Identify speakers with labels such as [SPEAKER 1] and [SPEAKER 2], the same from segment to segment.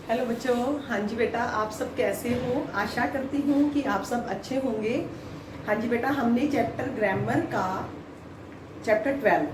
[SPEAKER 1] Hello बच्चों। हाँ जी बेटा, आप सब कैसे हो? आशा करती हूँ कि आप सब अच्छे होंगे। हाँ जी बेटा, हमने चैप्टर ग्रामर का चैप्टर 12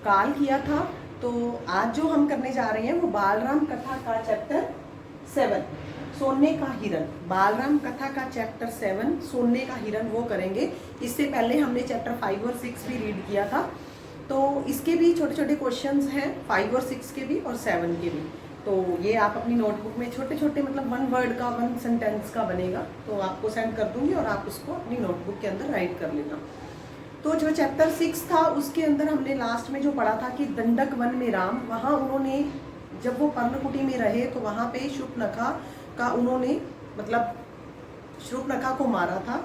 [SPEAKER 1] काल किया था। तो आज जो हम करने जा रहे हैं वो बालराम कथा का चैप्टर 7 सोने का हिरन। बालराम कथा का चैप्टर 7 सोने का हिरन वो करेंगे। इससे पहले हमने चैप्टर 5 और 6 भी रीड किया था। तो इसके भी छोटे छोटे क्वेश्चंस हैं, 5 और 6 के भी और 7 के भी। तो ये आप अपनी नोटबुक में छोटे छोटे मतलब 1 वर्ड का 1 सेंटेंस का बनेगा, तो आपको सेंड कर दूंगी और आप उसको अपनी नोटबुक के अंदर राइट कर लेना। तो जो चैप्टर 6 था उसके अंदर हमने लास्ट में जो पढ़ा था कि दंडक वन में राम, वहाँ उन्होंने जब वो पर्णकुटी में रहे तो वहाँ पे शूर्पणखा का उन्होंने मतलब शूर्पणखा को मारा था।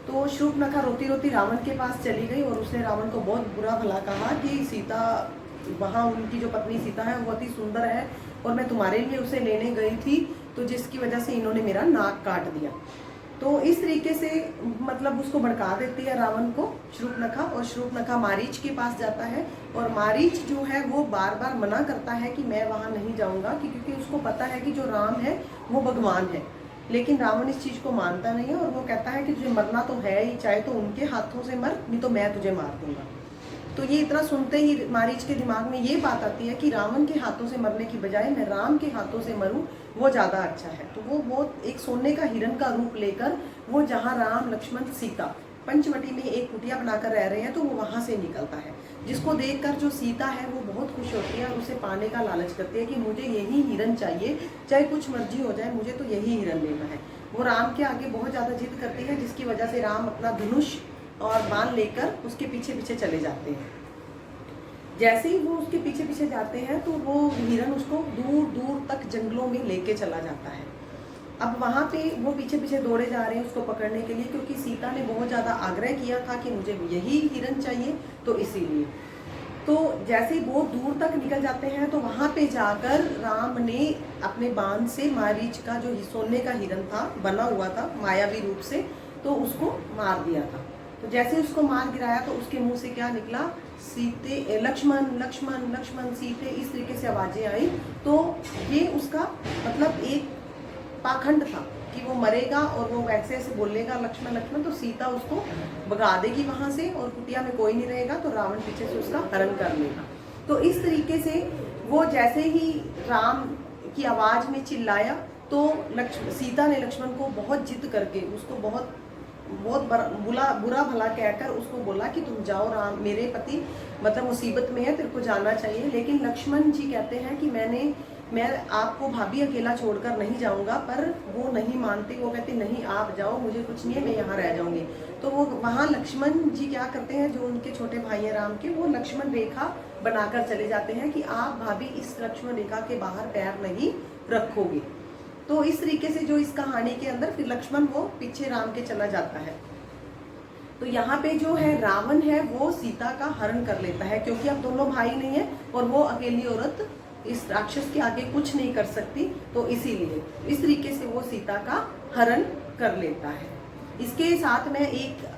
[SPEAKER 1] तो शूर्पणखा रोती रोती रावण के पास चली गई और उसने रावण को बहुत बुरा भला कहा कि सीता, वहाँ उनकी जो पत्नी सीता है वो अति सुंदर है और मैं तुम्हारे लिए उसे लेने गई थी, तो जिसकी वजह से इन्होंने मेरा नाक काट दिया। तो इस तरीके से मतलब उसको भड़का देती है रावण को शूर्पणखा, और शूर्पणखा मारीच के पास जाता है और मारीच जो है वो बार बार मना करता है कि मैं वहाँ नहीं जाऊँगा, क्योंकि उसको पता है कि जो राम है वो भगवान है। लेकिन रावण इस चीज़ को मानता नहीं है और वो कहता है कि तुझे मरना तो है ही, चाहे तो उनके हाथों से मर, नहीं तो मैं तुझे मार दूंगा। तो ये इतना सुनते ही मारीच के दिमाग में ये बात आती है कि रावण के हाथों से मरने की बजाय मैं राम के हाथों से मरूं, वो ज़्यादा अच्छा है। तो वो एक सोने का हिरन का रूप लेकर वो जहाँ राम लक्ष्मण सीता पंचवटी में एक कुटिया बनाकर रह रहे हैं तो वो वहाँ से निकलता है, जिसको देखकर जो सीता है वो बहुत खुश होती है और उसे पाने का लालच करती है कि मुझे यही हिरन चाहिए, चाहे कुछ मर्जी हो जाए, मुझे तो यही हिरन लेना है। वो राम के आगे बहुत ज़्यादा जिद करती है, जिसकी वजह से राम अपना धनुष और बाण लेकर उसके पीछे पीछे चले जाते हैं। जैसे ही वो उसके पीछे पीछे जाते हैं तो वो हिरन उसको दूर दूर तक जंगलों में लेके चला जाता है। अब वहाँ पे वो पीछे पीछे दौड़े जा रहे हैं उसको पकड़ने के लिए, क्योंकि सीता ने बहुत ज़्यादा आग्रह किया था कि मुझे यही हिरन चाहिए, तो इसीलिए। तो जैसे ही बहुत दूर तक निकल जाते हैं तो वहाँ पे जाकर राम ने अपने बाण से मारीच का जो सोने का हिरन था बना हुआ था मायावी रूप से, तो उसको मार दिया था। तो जैसे उसको मार गिराया तो उसके मुंह से क्या निकला, सीते लक्ष्मण लक्ष्मण लक्ष्मण सीते, इस तरीके से आवाजें आई। तो ये उसका मतलब एक पाखंड था कि वो मरेगा और वो वैसे ऐसे बोलेगा लक्ष्मण लक्ष्मण, तो सीता उसको भगा देगी वहां से और कुटिया में कोई नहीं रहेगा, तो रावण पीछे से उसका हरण कर लेगा। तो इस तरीके से वो जैसे ही राम की आवाज में चिल्लाया तो सीता ने लक्ष्मण को बहुत जिद करके उसको बहुत बहुत बुरा भला कहकर उसको बोला कि तुम जाओ, राम मेरे पति मतलब मुसीबत में है, तेरे को जाना चाहिए। लेकिन लक्ष्मण जी कहते हैं कि मैं आपको भाभी अकेला छोड़कर नहीं जाऊंगा, पर वो नहीं मानते। वो कहते नहीं आप जाओ, मुझे कुछ नहीं है, मैं यहाँ रह जाऊंगी। तो वो वहाँ लक्ष्मण जी क्या करते हैं, जो उनके छोटे भाई हैं राम के, वो लक्ष्मण रेखा बनाकर चले जाते हैं कि आप भाभी इस लक्ष्मण रेखा के बाहर पैर नहीं रखोगे। तो इस तरीके से जो इस कहानी के अंदर फिर लक्ष्मण वो पीछे राम के चला जाता है। तो यहाँ पे जो है रावण है वो सीता का हरण कर लेता है, क्योंकि अब दोनों भाई नहीं है और वो अकेली औरत इस राक्षस के आगे कुछ नहीं कर सकती, तो इसीलिए इस तरीके से वो सीता का हरण कर लेता है। इसके साथ मैं एक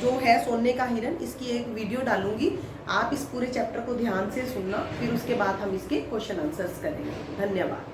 [SPEAKER 1] जो है सोने का हिरन, इसकी एक वीडियो डालूंगी, आप इस पूरे चैप्टर को ध्यान से सुनना, फिर उसके बाद हम इसके क्वेश्चन आंसर्स करेंगे। धन्यवाद।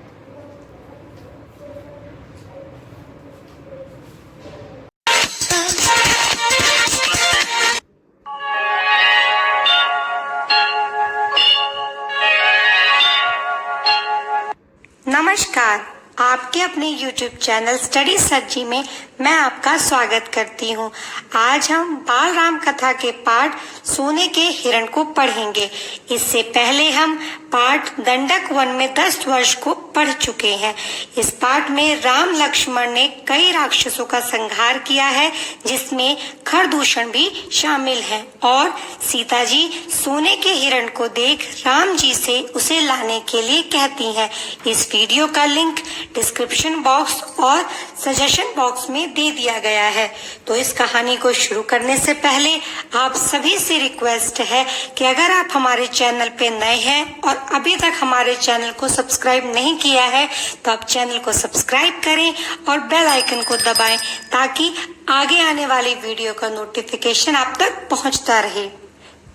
[SPEAKER 2] नमस्कार, आपके अपने YouTube चैनल स्टडी सर्जी में मैं आपका स्वागत करती हूँ। आज हम बाल राम कथा के पाठ सोने के हिरण को पढ़ेंगे। इससे पहले हम पाठ दंडक वन में 10 वर्ष को पढ़ चुके हैं। इस पाठ में राम लक्ष्मण ने कई राक्षसों का संहार किया है, जिसमें खरदूषण भी शामिल है, और सीता जी सोने के हिरण को देख राम जी से उसे लाने के लिए कहती हैं। इस वीडियो का लिंक डिस्क्रिप्शन बॉक्स और सजेशन बॉक्स में दे दिया गया है। तो इस कहानी को शुरू करने से पहले आप सभी से रिक्वेस्ट है कि अगर आप हमारे चैनल पे नए हैं और अभी तक हमारे चैनल को सब्सक्राइब नहीं किया है तो आप चैनल को सब्सक्राइब करें और बेल आइकन को दबाएं, ताकि आगे आने वाली वीडियो का नोटिफिकेशन आप तक पहुंचता रहे।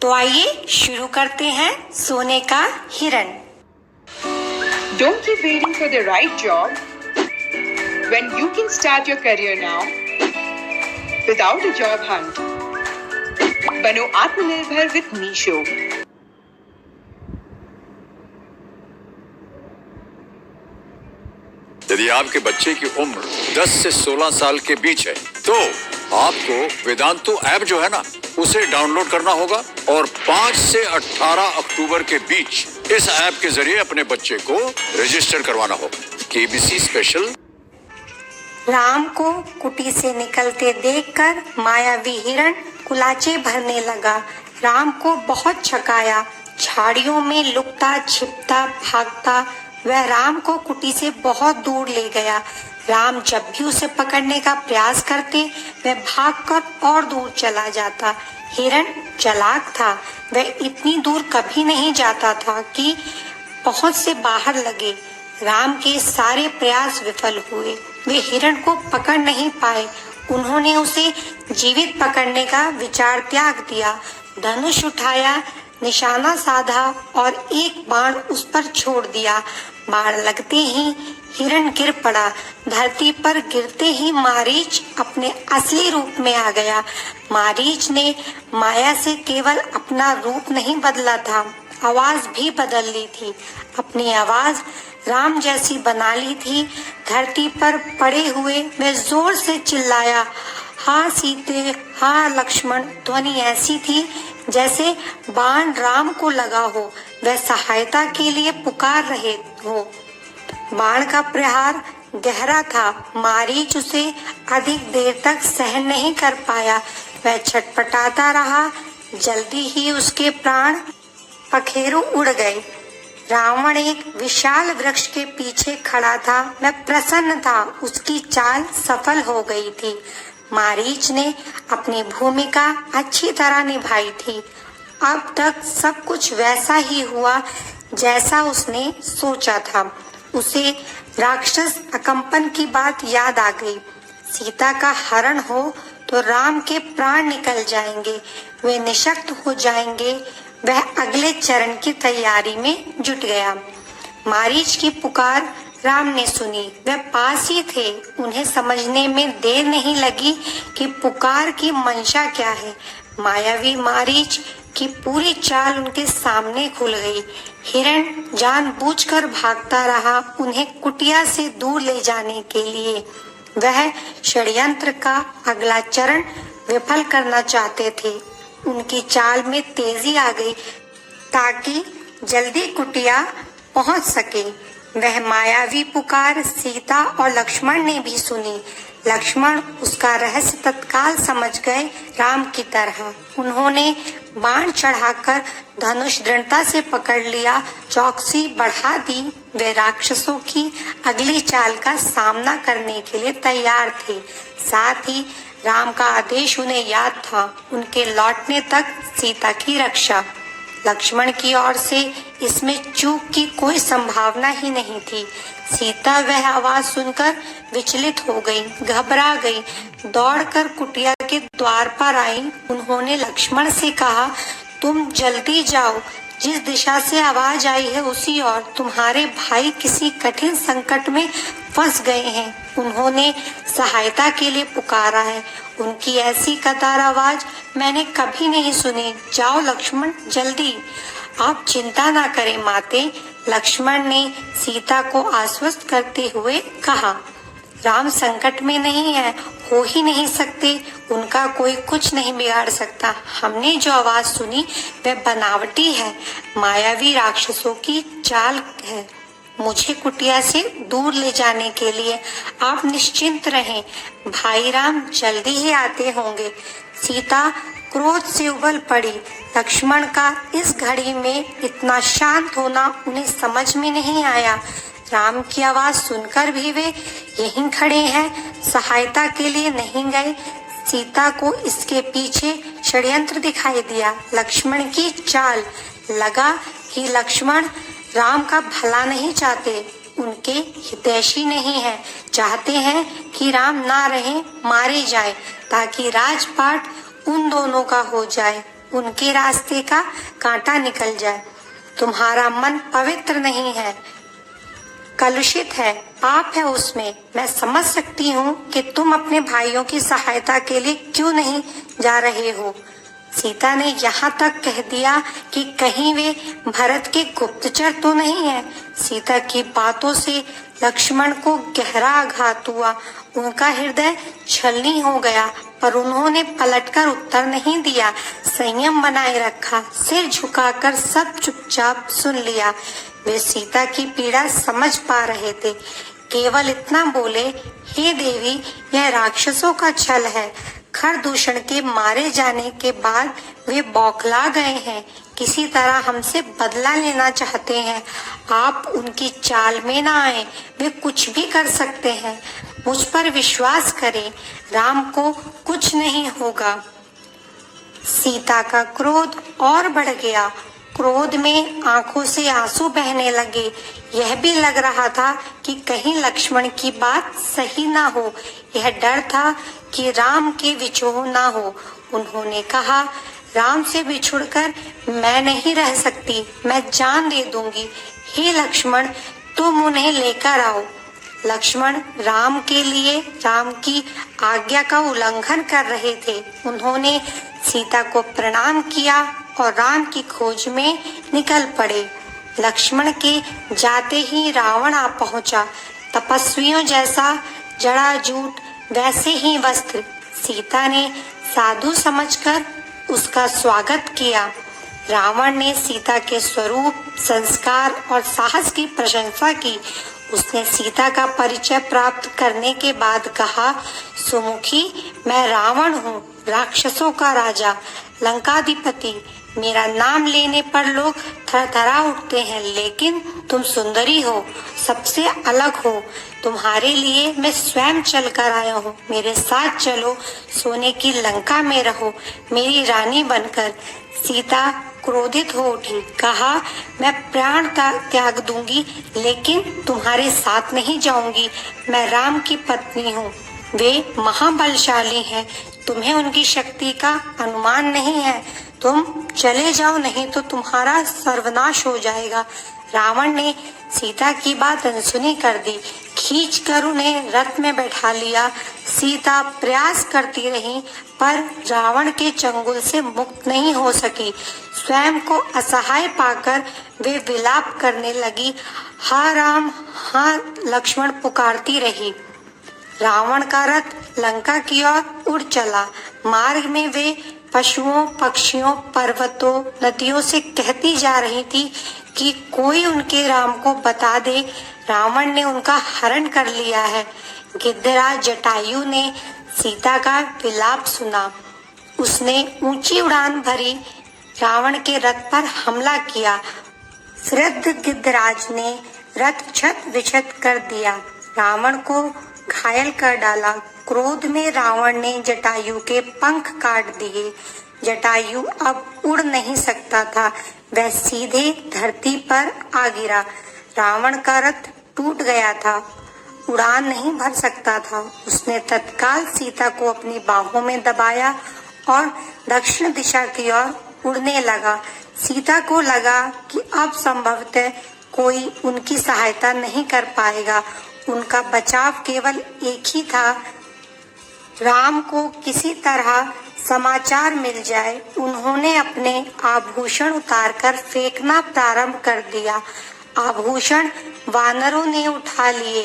[SPEAKER 2] तो आइए शुरू करते हैं सोने का हिरण।
[SPEAKER 3] Don't keep waiting for the right job when you can start your career now without a job hunt. Bano Atmanirbhar with Meesho.
[SPEAKER 4] यदि आपके बच्चे की उम्र 10 से 16 साल के बीच है तो आपको वेदांतु ऐप जो है ना उसे डाउनलोड करना होगा और 5 से 18 अक्टूबर के बीच इस ऐप के जरिए अपने बच्चे को रजिस्टर करवाना होगा। KBC special.
[SPEAKER 2] राम को कुटी से निकलते देखकर मायावी हिरण कुलाचे भरने लगा। राम को बहुत छकाया, झाड़ियों में लुकता छिपता भागता वह राम को कुटी से बहुत दूर ले गया। राम जब भी उसे पकड़ने का प्रयास करते वह भागकर और दूर चला जाता। हिरण चालाक था, वह इतनी दूर कभी नहीं जाता था कि पहुंच से बाहर लगे। राम के सारे प्रयास विफल हुए, वे हिरण को पकड़ नहीं पाए। उन्होंने उसे जीवित पकड़ने का विचार त्याग दिया। धनुष उठाया, निशाना साधा और एक बाण उस पर छोड़ दिया। बाण लगते ही हिरण गिर पड़ा। धरती पर गिरते ही मारीच अपने असली रूप में आ गया। मारीच ने माया से केवल अपना रूप नहीं बदला था, आवाज भी बदल ली थी। अपनी आवाज राम जैसी बना ली थी। धरती पर पड़े हुए वह जोर से चिल्लाया, हाँ सीते, हाँ लक्ष्मण। ध्वनि ऐसी थी जैसे बाण राम को लगा हो, वह सहायता के लिए पुकार रहे हो। बाण का प्रहार गहरा था, मारीच उसे अधिक देर तक सहन नहीं कर पाया। वह छटपटाता रहा, जल्दी ही उसके प्राण पखेरु उड़ गए। रावण एक विशाल वृक्ष के पीछे खड़ा था, वह प्रसन्न था, उसकी चाल सफल हो गई थी। मारीच ने अपनी भूमिका अच्छी तरह निभाई थी। अब तक सब कुछ वैसा ही हुआ जैसा उसने सोचा था। उसे राक्षस अकंपन की बात याद आ गई। सीता का हरण हो तो राम के प्राण निकल जाएंगे, वे निशक्त हो जाएंगे। वह अगले चरण की तैयारी में जुट गया। मारीच की पुकार राम ने सुनी, वह पास ही थे। उन्हें समझने में देर नहीं लगी कि पुकार की मंशा क्या है। मायावी मारीच की पूरी चाल उनके सामने खुल गई। हिरण जानबूझकर भागता रहा, उन्हें कुटिया से दूर ले जाने के लिए। वह षड्यंत्र का अगला चरण विफल करना चाहते थे। उनकी चाल में तेजी आ गई ताकि जल्दी कुटिया पहुंच सके। वह मायावी पुकार सीता और लक्ष्मण ने भी सुनी। लक्ष्मण उसका रहस्य तत्काल समझ गए, राम की तरह। उन्होंने बाण चढ़ाकर धनुष दृढ़ता से पकड़ लिया, चौकसी बढ़ा दी। वे राक्षसों की अगली चाल का सामना करने के लिए तैयार थे। साथ ही राम का आदेश उन्हें याद था, उनके लौटने तक सीता की रक्षा। लक्ष्मण की ओर से इसमें चूक की कोई संभावना ही नहीं थी। सीता वह आवाज सुनकर विचलित हो गई, घबरा गई, दौड़कर कुटिया के द्वार पर आई। उन्होंने लक्ष्मण से कहा, तुम जल्दी जाओ, जिस दिशा से आवाज आई है उसी ओर। तुम्हारे भाई किसी कठिन संकट में फंस गए हैं, उन्होंने सहायता के लिए पुकारा है। उनकी ऐसी कतार आवाज मैंने कभी नहीं सुनी। जाओ लक्ष्मण, जल्दी। आप चिंता ना करें माते, लक्ष्मण ने सीता को आश्वस्त करते हुए कहा। राम संकट में नहीं है, हो ही नहीं सकते, उनका कोई कुछ नहीं बिगाड़ सकता। हमने जो आवाज सुनी वह बनावटी है, मायावी राक्षसों की चाल है। मुझे कुटिया से दूर ले जाने के लिए आप निश्चिंत रहें, भाई राम जल्दी ही आते होंगे। सीता क्रोध से उबल पड़ी। लक्ष्मण का इस घड़ी में इतना शांत होना उन्हें समझ में नहीं आया। राम की आवाज सुनकर भी वे यहीं खड़े हैं, सहायता के लिए नहीं गए। सीता को इसके पीछे षड्यंत्र दिखाई दिया। लक्ष्मण की चाल, लगा कि लक्ष्मण राम का भला नहीं चाहते, उनके हितैषी नहीं है, चाहते हैं कि राम ना रहे, मारे जाए, ताकि राजपाट उन दोनों का हो जाए, उनके रास्ते का कांटा निकल जाए। तुम्हारा मन पवित्र नहीं है, कलुषित है, पाप है उसमें। मैं समझ सकती हूँ कि तुम अपने भाइयों की सहायता के लिए क्यों नहीं जा रहे हो। सीता ने यहाँ तक कह दिया कि कहीं वे भरत के गुप्तचर तो नहीं है। सीता की बातों से लक्ष्मण को गहरा आघात हुआ। उनका हृदय छलनी हो गया, पर उन्होंने पलटकर उत्तर नहीं दिया। संयम बनाए रखा, सिर झुकाकर सब चुपचाप सुन लिया। वे सीता की पीड़ा समझ पा रहे थे। केवल इतना बोले, हे देवी, यह राक्षसों का छल है। खरदूषण के मारे जाने के बाद वे बौखला गए हैं, किसी तरह हमसे बदला लेना चाहते हैं। आप उनकी चाल में ना आए, वे कुछ भी कर सकते हैं। मुझ पर विश्वास करें, राम को कुछ नहीं होगा। सीता का क्रोध और बढ़ गया। क्रोध में आंखों से आंसू बहने लगे। यह भी लग रहा था कि कहीं लक्ष्मण की बात सही ना हो। यह डर था कि राम के विछोह ना हो। उन्होंने कहा, राम से बिछुड़कर मैं नहीं रह सकती, मैं जान दे दूंगी। हे लक्ष्मण, तुम उन्हें लेकर आओ। लक्ष्मण राम के लिए राम की आज्ञा का उल्लंघन कर रहे थे। उन्होंने सीता को प्रणाम किया और राम की खोज में निकल पड़े। लक्ष्मण के जाते ही रावण आ पहुंचा। तपस्वियों जैसा जड़ाजूट, वैसे ही वस्त्र। सीता ने साधु समझकर उसका स्वागत किया। रावण ने सीता के स्वरूप, संस्कार और साहस की प्रशंसा की। उसने सीता का परिचय प्राप्त करने के बाद कहा, सुमुखी, मैं रावण हूँ, राक्षसों का राजा, लंकाधिपति। मेरा नाम लेने पर लोग थरथरा उठते हैं, लेकिन तुम सुंदरी हो, सबसे अलग हो। तुम्हारे लिए मैं स्वयं चल कर आया हूँ। मेरे साथ चलो, सोने की लंका में रहो, मेरी रानी बनकर। सीता क्रोधित हो उठी, कहा, मैं प्राण त्याग दूंगी, लेकिन तुम्हारे साथ नहीं जाऊंगी। मैं राम की पत्नी हूँ, वे महाबलशाली हैं, तुम्हें उनकी शक्ति का अनुमान नहीं है। तुम चले जाओ, नहीं तो तुम्हारा सर्वनाश हो जाएगा। रावण ने सीता की बात अनसुनी कर दी, खींचकर उन्हें रथ में बैठा लिया। सीता प्रयास करती रही, पर रावण के चंगुल से मुक्त नहीं हो सकी। स्वयं को असहाय पाकर वे विलाप करने लगी। हा राम, हा लक्ष्मण पुकारती रही। रावण का रथ लंका की ओर उड़ चला। मार्ग में वे पशुओं, पक्षियों, पर्वतों, नदियों से कहती जा रही थी कि कोई उनके राम को बता दे, रावण ने उनका हरण कर लिया है। गिद्धराज जटायु ने सीता का विलाप सुना। उसने ऊंची उड़ान भरी, रावण के रथ पर हमला किया। वृद्ध गिद्धराज ने रथ छत विछत कर दिया, रावण को घायल कर डाला। क्रोध में रावण ने जटायु के पंख काट दिए। जटायु अब उड़ नहीं सकता था, वह सीधे धरती पर आ गिरा। रावण का रथ टूट गया था, उड़ान नहीं भर सकता था। उसने तत्काल सीता को अपनी बाहों में दबाया और दक्षिण दिशा की ओर उड़ने लगा। सीता को लगा कि अब संभवतः कोई उनकी सहायता नहीं कर पाएगा। उनका बचाव केवल एक ही था, राम को किसी तरह समाचार मिल जाए। उन्होंने अपने आभूषण उतारकर फेंकना प्रारंभ कर दिया। आभूषण वानरों ने उठा लिए।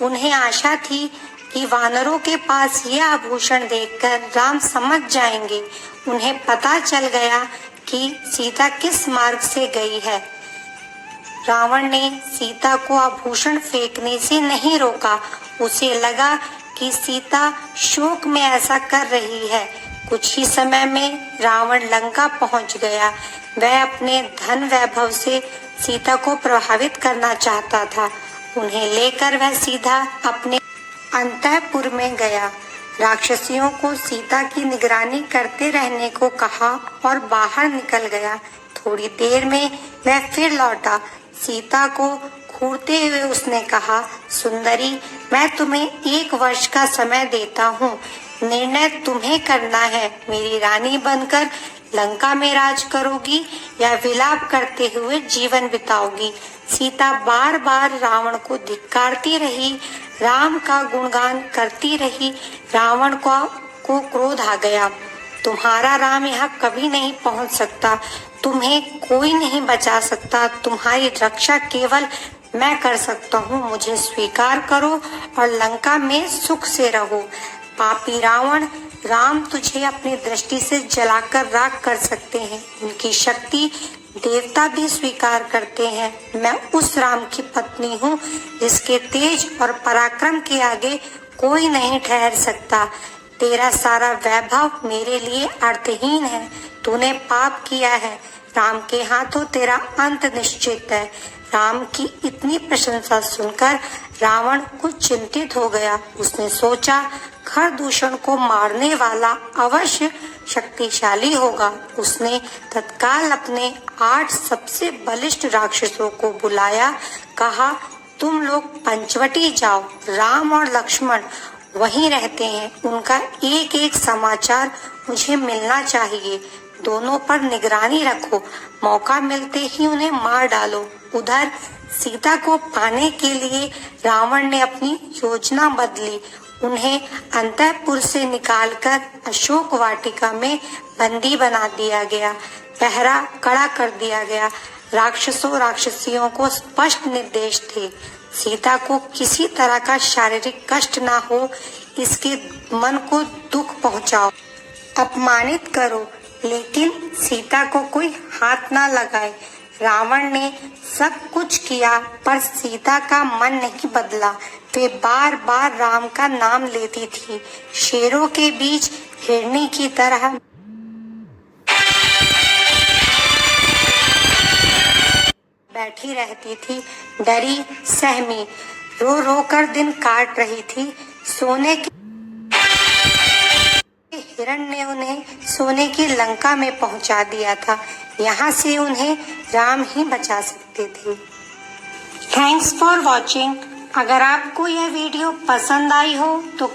[SPEAKER 2] उन्हें आशा थी कि वानरों के पास ये आभूषण देखकर राम समझ जाएंगे। उन्हें पता चल गया कि सीता किस मार्ग से गई है। रावण ने सीता को आभूषण फेंकने से नहीं रोका। उसे लगा कि सीता शोक में ऐसा कर रही है। कुछ ही समय में रावण लंका पहुंच गया। वह अपने धन वैभव से सीता को प्रभावित करना चाहता था। उन्हें लेकर वह सीधा अपने अंतःपुर में गया। राक्षसियों को सीता की निगरानी करते रहने को कहा और बाहर निकल गया। थोड़ी देर में वह फिर लौटा। सीता को घूरते हुए उसने कहा, सुंदरी, मैं तुम्हें 1 वर्ष का समय देता हूँ। निर्णय तुम्हें करना है। मेरी रानी बनकर लंका में राज करोगी या विलाप करते हुए जीवन बिताओगी। सीता बार बार रावण को धिक्कारती रही, राम का गुणगान करती रही। रावण को क्रोध आ गया। तुम्हारा राम यहाँ कभी नहीं पहुंच सकता, तुम्हें कोई नहीं बचा सकता, तुम्हारी रक्षा केवल मैं कर सकता हूँ, मुझे स्वीकार करो और लंका में सुख से रहो। पापी रावण, राम तुझे अपनी दृष्टि से जलाकर राख कर सकते हैं, उनकी शक्ति देवता भी स्वीकार करते हैं। मैं उस राम की पत्नी हूँ जिसके तेज और पराक्रम के आगे कोई नहीं ठहर सकता। तेरा सारा वैभव मेरे लिए अर्थहीन है, तूने पाप किया है, राम के हाथों तेरा अंत निश्चित है। राम की इतनी प्रशंसा सुनकर रावण कुछ चिंतित हो गया। उसने सोचा खरदूषण को मारने वाला अवश्य शक्तिशाली होगा। उसने तत्काल अपने 8 सबसे बलिष्ठ राक्षसों को बुलाया, कहा तुम लोग पंचवटी जाओ, राम और लक्ष्मण वहीं रहते हैं, उनका एक एक समाचार मुझे मिलना चाहिए। दोनों पर निगरानी रखो, मौका मिलते ही उन्हें मार डालो। उधर सीता को पाने के लिए रावण ने अपनी योजना बदली। उन्हें अंतःपुर से निकालकर अशोक वाटिका में बंदी बना दिया गया, पहरा कड़ा कर दिया गया। राक्षसों राक्षसियों को स्पष्ट निर्देश थे, सीता को किसी तरह का शारीरिक कष्ट ना हो, इसके मन को दुख पहुंचाओ, अपमानित करो, लेकिन सीता को कोई हाथ ना लगाए। रावण ने सब कुछ किया पर सीता का मन नहीं बदला। वे बार बार राम का नाम लेती थी, शेरों के बीच हिरनी की तरह बैठी रहती थी, डरी सहमी, रो रो कर दिन काट रही थी। सोने के हिरण ने उन्हें सोने की लंका में पहुंचा दिया था, यहाँ से उन्हें राम ही बचा सकते थे। Thanks for watching. अगर आपको यह वीडियो पसंद आई हो तो